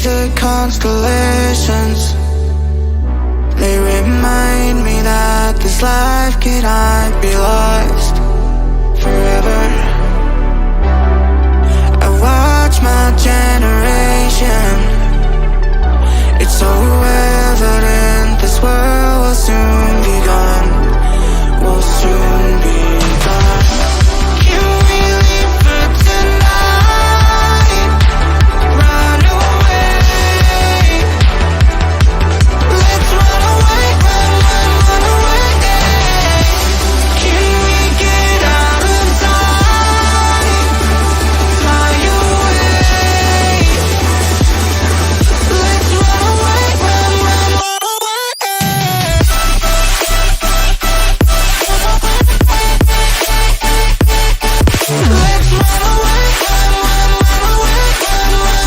the constellations. They remind me that this life cannot be lost forever. I watch my generation. It's so evident this world will soon be gone. Will soon be gone. Can we leave for tonight? Run away. Let's run away, run away. Can we get out of sight? Fly away. Let's run away, run away. Let's run away, run away, run away. Let's run away,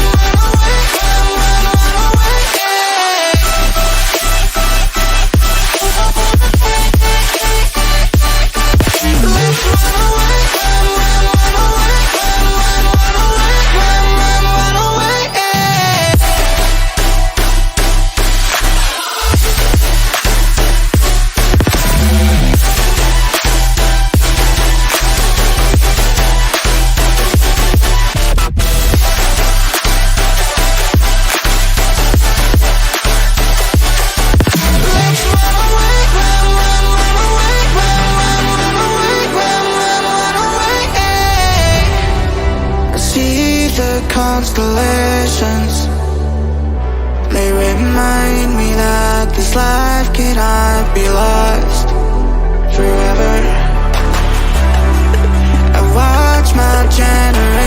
run away. I see the constellations. They remind me that this life cannot be lost forever. I watch my generation.